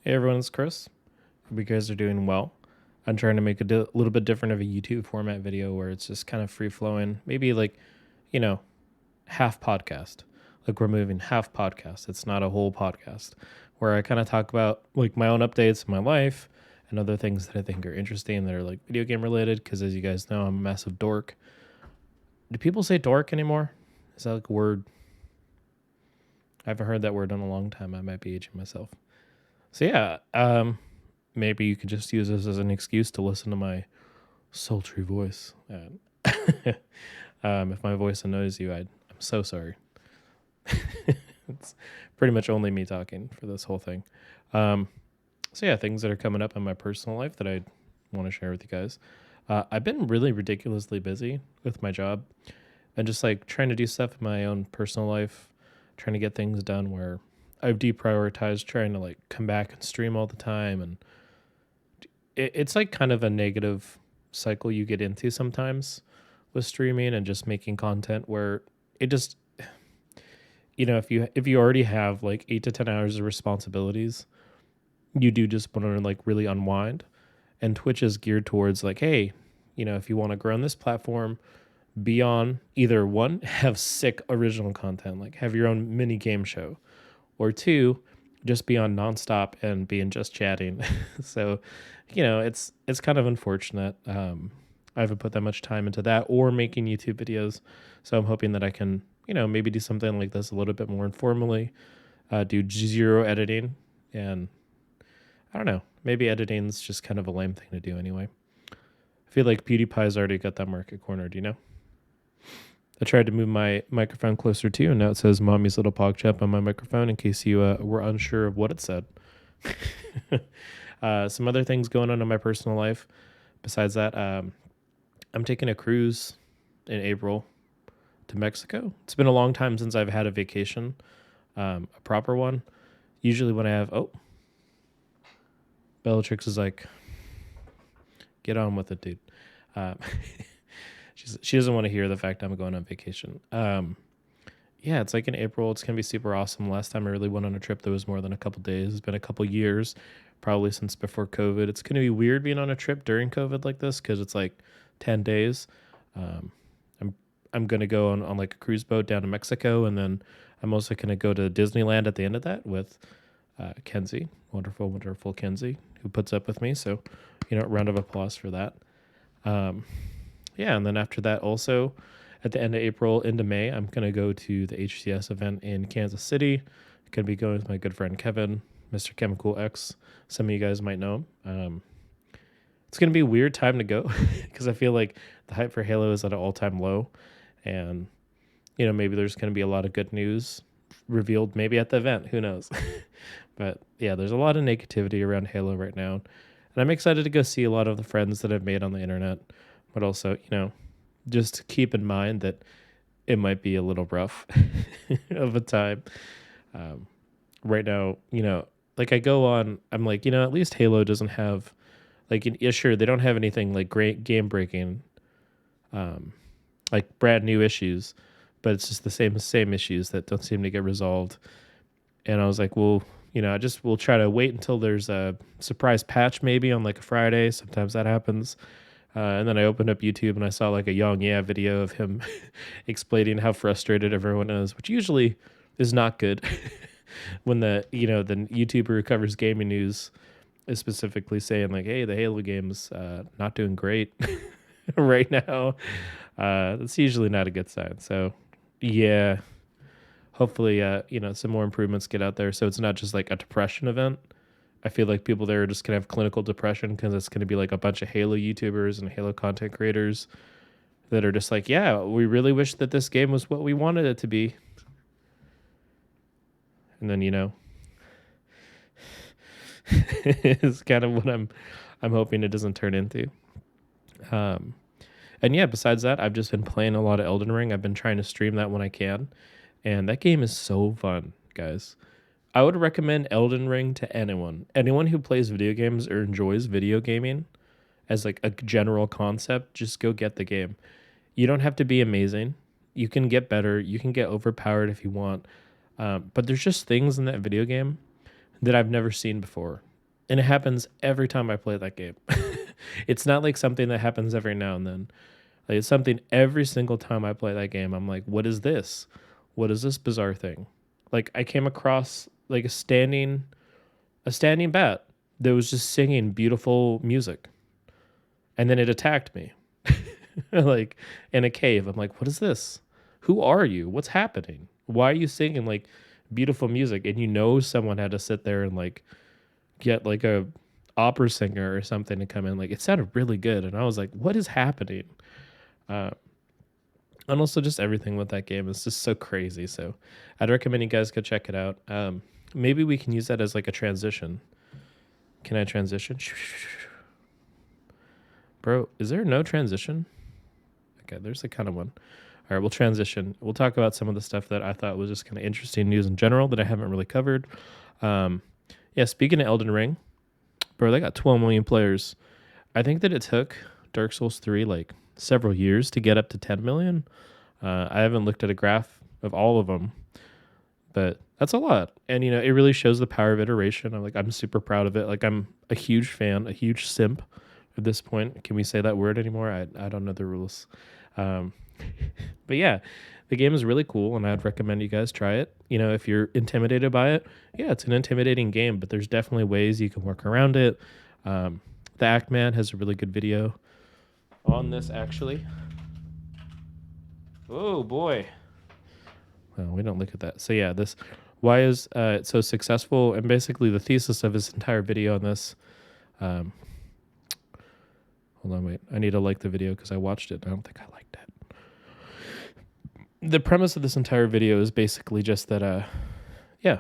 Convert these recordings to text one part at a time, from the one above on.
Hey everyone, it's Chris. Hope you guys are doing well. I'm trying to make a little bit different of a YouTube format video where it's just kind of free flowing, maybe like, you know, half podcast. Like we're moving half podcast. It's not a whole podcast where I kind of talk about like my own updates in my life and other things that I think are interesting that are like video game related. Because as you guys know, I'm a massive dork. Do people say dork anymore? Is that like a word? I haven't heard that word in a long time. I might be aging myself. So yeah, maybe you could just use this as an excuse to listen to my sultry voice. If my voice annoys you, I'm so sorry. It's pretty much only me talking for this whole thing. Um, so yeah, things that are coming up in my personal life that I want to share with you guys. I've been really ridiculously busy with my job and just like trying to do stuff in my own personal life, trying to get things done where I've deprioritized trying to like come back and stream all the time. And it's like kind of a negative cycle you get into sometimes with streaming and just making content where it just, if you already have like 8 to 10 hours of responsibilities, you do just want to like really unwind. And Twitch is geared towards like, hey, if you want to grow on this platform, be on either one, have sick original content, like have your own mini game show, or two, just be on nonstop and being just chatting. So, it's kind of unfortunate. I haven't put that much time into that or making YouTube videos. So I'm hoping that I can, maybe do something like this a little bit more informally, do zero editing. And I don't know, maybe editing's just kind of a lame thing to do anyway. I feel like PewDiePie's already got that market cornered, I tried to move my microphone closer to you, and now it says Mommy's Little Pog Chap on my microphone in case you were unsure of what it said. Some other things going on in my personal life. Besides that, I'm taking a cruise in April to Mexico. It's been a long time since I've had a vacation, a proper one. Usually when I have, Bellatrix is like, get on with it, dude. She doesn't want to hear the fact I'm going on vacation. Yeah, it's like in April. It's going to be super awesome. Last time I really went on a trip that was more than a couple days. It's been a couple years, probably since before COVID. It's going to be weird being on a trip during COVID like this because it's like 10 days. I'm going to go on like a cruise boat down to Mexico, and then I'm also going to go to Disneyland at the end of that with Kenzie, wonderful, wonderful Kenzie, who puts up with me. So, round of applause for that. Yeah, and then after that, also at the end of April into May, I'm going to go to the HCS event in Kansas City. I'm going to be going with my good friend Kevin, Mr. Chemical X. Some of you guys might know him. It's going to be a weird time to go because I feel like the hype for Halo is at an all-time low. And, maybe there's going to be a lot of good news revealed maybe at the event. Who knows? But, yeah, there's a lot of negativity around Halo right now. And I'm excited to go see a lot of the friends that I've made on the internet. But also, just keep in mind that it might be a little rough of a time. Right now, like I go on, I'm like, at least Halo doesn't have, like, yeah, sure, they don't have anything like great game breaking, like brand new issues, but it's just the same issues that don't seem to get resolved. And I was like, well, we'll try to wait until there's a surprise patch maybe on like a Friday. Sometimes that happens. And then I opened up YouTube and I saw like a Young Yeah video of him explaining how frustrated everyone is, which usually is not good when the YouTuber who covers gaming news is specifically saying like, hey, the Halo game's not doing great right now. That's usually not a good sign. So yeah, hopefully, some more improvements get out there. So it's not just like a depression event. I feel like people there are just going to have clinical depression because it's going to be like a bunch of Halo YouTubers and Halo content creators that are just like, yeah, we really wish that this game was what we wanted it to be. And then, it's kind of what I'm hoping it doesn't turn into. And yeah, besides that, I've just been playing a lot of Elden Ring. I've been trying to stream that when I can. And that game is so fun, guys. I would recommend Elden Ring to anyone. Anyone who plays video games or enjoys video gaming as like a general concept, just go get the game. You don't have to be amazing. You can get better. You can get overpowered if you want. But there's just things in that video game that I've never seen before. And it happens every time I play that game. It's not like something that happens every now and then. Like it's something every single time I play that game. I'm like, what is this? What is this bizarre thing? Like I came across like a standing bat that was just singing beautiful music, and then it attacked me, like in a cave. I'm like, what is this? Who are you? What's happening? Why are you singing like beautiful music? And someone had to sit there and like get like a opera singer or something to come in. Like it sounded really good, and I was like, what is happening? Uh, and also just everything with that game is just so crazy. So I'd recommend you guys go check it out. Maybe we can use that as like a transition. Can I transition? Bro, is there no transition? Okay, there's a kind of one. All right, we'll transition. We'll talk about some of the stuff that I thought was just kind of interesting news in general that I haven't really covered. Yeah, speaking of Elden Ring, bro, they got 12 million players. I think that it took Dark Souls 3 like several years to get up to 10 million. I haven't looked at a graph of all of them, but that's a lot. And it really shows the power of iteration. I'm super proud of it. Like I'm a huge fan, a huge simp at this point. Can we say that word anymore? I don't know the rules. Um, but yeah, the game is really cool, and I'd recommend you guys try it. If you're intimidated by it, yeah, it's an intimidating game, but there's definitely ways you can work around it. The Act Man has a really good video on this, actually. Oh boy. Well, we don't look at that. So yeah, why is it so successful? And basically the thesis of his entire video on this. Hold on, wait. I need to like the video because I watched it and I don't think I liked it. The premise of this entire video is basically just that, yeah,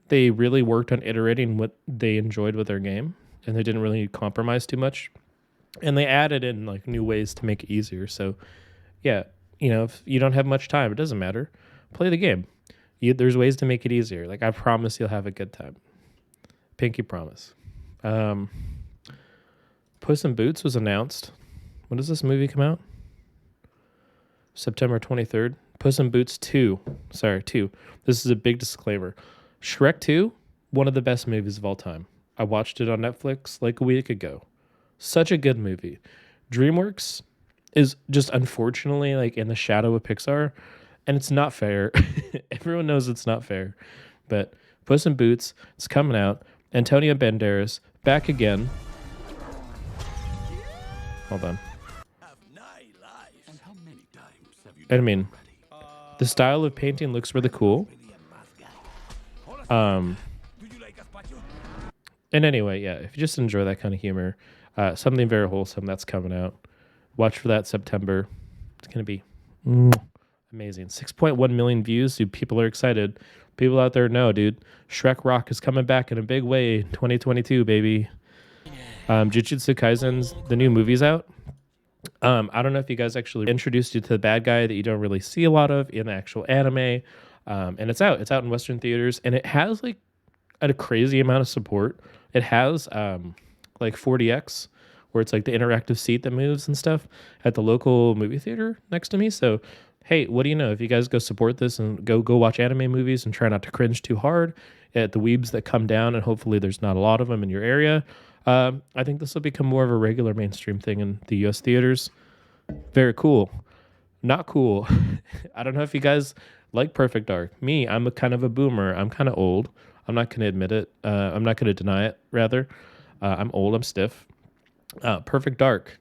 they really worked on iterating what they enjoyed with their game, and they didn't really compromise too much. And they added in like new ways to make it easier. So yeah, if you don't have much time, it doesn't matter. Play the game. There's ways to make it easier. Like I promise you'll have a good time. Pinky promise. Puss in Boots was announced. When does this movie come out? September 23rd. Puss in Boots 2. Sorry, 2. This is a big disclaimer. Shrek 2, one of the best movies of all time. I watched it on Netflix like a week ago. Such a good movie. DreamWorks is just unfortunately like in the shadow of Pixar, and it's not fair. Everyone knows it's not fair. But Puss in Boots is coming out. Antonio Banderas back again. Hold on. I mean, the style of painting looks really cool. And anyway, yeah, if you just enjoy that kind of humor, something very wholesome that's coming out. Watch for that September. It's going to be amazing. 6.1 million views. Dude, people are excited. People out there know, dude. Shrek Rock is coming back in a big way in 2022, baby. Jujutsu Kaisen's, the new movie's out. I don't know if you guys actually introduced you to the bad guy that you don't really see a lot of in the actual anime. And it's out. It's out in Western theaters, and it has like a crazy amount of support. It has like 4DX, where it's like the interactive seat that moves and stuff at the local movie theater next to me. So, hey, what do you know? If you guys go support this and go watch anime movies and try not to cringe too hard at the weebs that come down, and hopefully there's not a lot of them in your area, I think this will become more of a regular mainstream thing in the U.S. theaters. Very cool. Not cool. I don't know if you guys like Perfect Dark. Me, I'm a kind of a boomer. I'm kind of old. I'm not going to admit it. I'm not going to deny it, rather. I'm old. I'm stiff. Perfect Dark.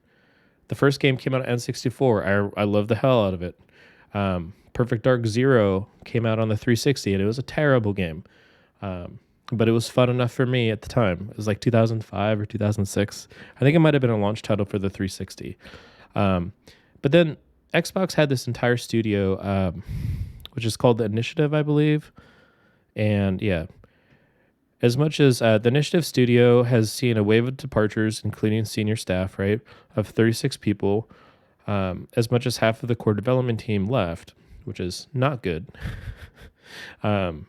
The first game came out on N64. I love the hell out of it. Perfect Dark Zero came out on the 360, and it was a terrible game. But it was fun enough for me at the time. It was like 2005 or 2006. I think it might have been a launch title for the 360. But then Xbox had this entire studio, which is called the Initiative, I believe. And yeah, as much as the Initiative studio has seen a wave of departures, including senior staff, right, of 36 people, as much as half of the core development team left, which is not good. And,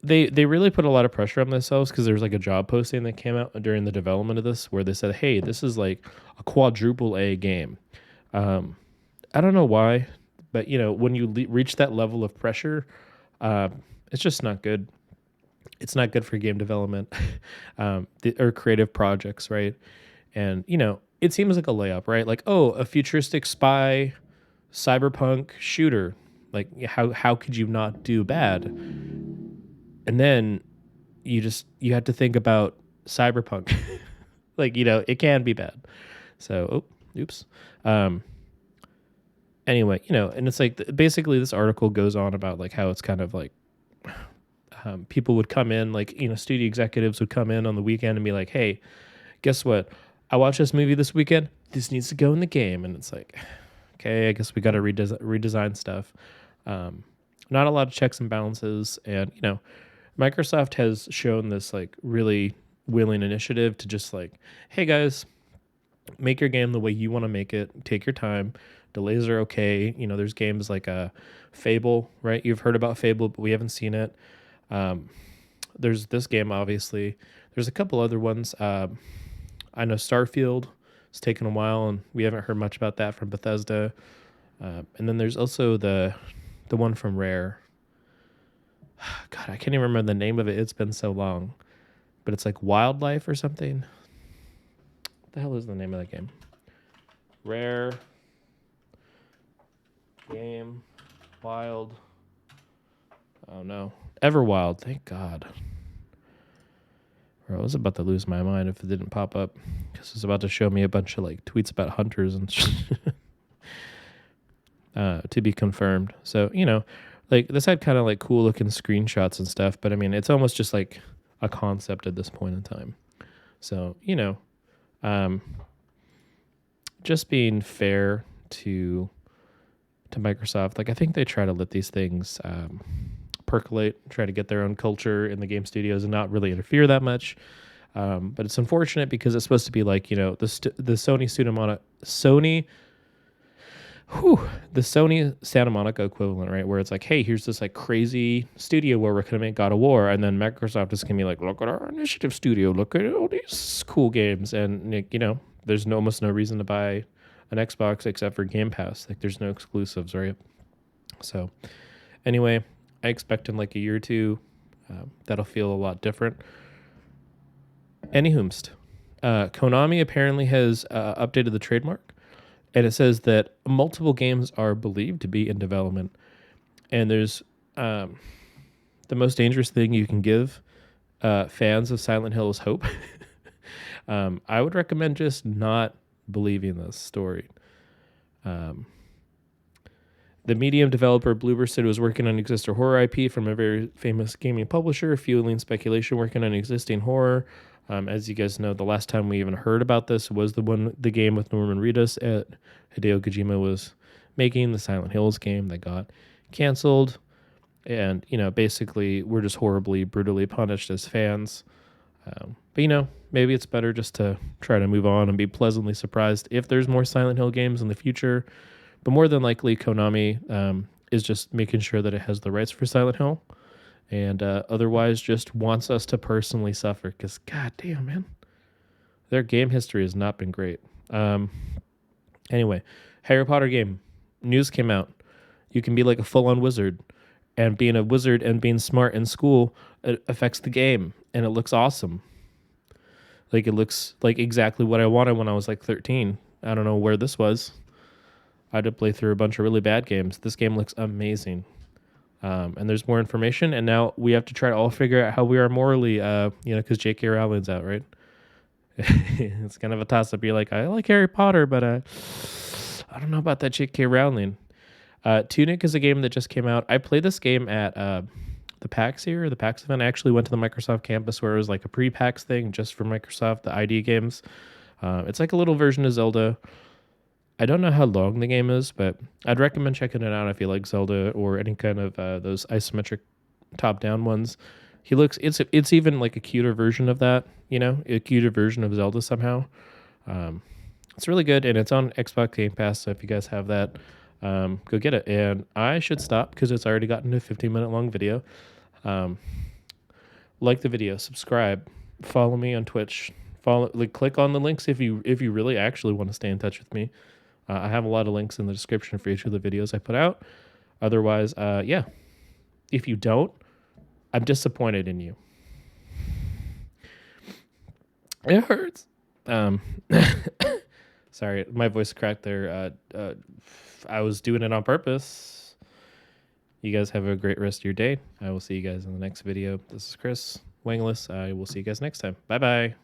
they really put a lot of pressure on themselves, because there's like a job posting that came out during the development of this where they said, hey, this is like a quadruple A game. I don't know why, but when you reach that level of pressure, it's just not good. It's not good for game development or creative projects, right? And it seems like a layup, right? Like, oh, a futuristic spy cyberpunk shooter. Like, how could you not do bad? And then you have to think about cyberpunk. Like, it can be bad. So, oops. Um, anyway, and it's like basically this article goes on about like how it's kind of like people would come in, like, studio executives would come in on the weekend and be like, hey, guess what? I watched this movie this weekend. This needs to go in the game. And it's like, okay, I guess we got to redesign stuff. Not a lot of checks and balances. And, Microsoft has shown this like really willing initiative to just like, hey guys, make your game the way you want to make it. Take your time. Delays are okay. There's games like Fable, right? You've heard about Fable, but we haven't seen it. There's this game, obviously. There's a couple other ones. I know Starfield. It's taken a while, and we haven't heard much about that from Bethesda. And then there's also the one from Rare. God, I can't even remember the name of it. It's been so long. But it's like Wildlife or something. What the hell is the name of that game? Rare game. Wild. Oh, no. Everwild. Thank God. Bro, I was about to lose my mind if it didn't pop up. Because it's about to show me a bunch of like tweets about hunters and to be confirmed. So, like this had kind of like cool looking screenshots and stuff, but I mean, it's almost just like a concept at this point in time. So, just being fair to Microsoft, like I think they try to let these things percolate, try to get their own culture in the game studios and not really interfere that much. But it's unfortunate because it's supposed to be like, the the Sony Santa Monica equivalent, right? Where it's like, hey, here's this like crazy studio where we're gonna make God of War, and then Microsoft is gonna be like, look at our initiative studio, look at all these cool games, and there's almost no reason to buy an Xbox except for Game Pass. Like, there's no exclusives, right? So, anyway, I expect in like a year or two, that'll feel a lot different. Anyhoomst, Konami apparently has updated the trademark. And it says that multiple games are believed to be in development. And there's the most dangerous thing you can give fans of Silent Hill is hope. I would recommend just not believing this story. The medium developer Bloober said it was working on existing horror IP from a very famous gaming publisher, fueling speculation working on existing horror. As you guys know, the last time we even heard about this was the game with Norman Reedus at Hideo Kojima was making, the Silent Hills game that got canceled. And, basically we're just horribly, brutally punished as fans. But, maybe it's better just to try to move on and be pleasantly surprised if there's more Silent Hill games in the future. But more than likely, Konami is just making sure that it has the rights for Silent Hill. And otherwise just wants us to personally suffer because, god damn, man, their game history has not been great. Anyway, Harry Potter game. News came out. You can be like a full-on wizard. And being a wizard and being smart in school, it affects the game. And it looks awesome. Like, it looks like exactly what I wanted when I was like 13. I don't know where this was. I had to play through a bunch of really bad games. This game looks amazing. And there's more information, and now we have to try to all figure out how we are morally, because J.K. Rowling's out, right? It's kind of a toss-up. You're like, I like Harry Potter, but I don't know about that J.K. Rowling. Tunic is a game that just came out. I played this game at the PAX here, the PAX event. I actually went to the Microsoft campus where it was like a pre-PAX thing just for Microsoft, the ID games. It's like a little version of Zelda. I don't know how long the game is, but I'd recommend checking it out if you like Zelda or any kind of those isometric top-down ones. It's even like a cuter version of that, a cuter version of Zelda somehow. It's really good, and it's on Xbox Game Pass, so if you guys have that, go get it. And I should stop because it's already gotten a 15-minute long video. Like the video, subscribe, follow me on Twitch, click on the links if you really actually want to stay in touch with me. I have a lot of links in the description for each of the videos I put out. Otherwise, if you don't, I'm disappointed in you. It hurts. Um, sorry, my voice cracked there. I was doing it on purpose. You guys have a great rest of your day. I will see you guys in the next video. This is Chris Wangless. I will see you guys next time. Bye bye.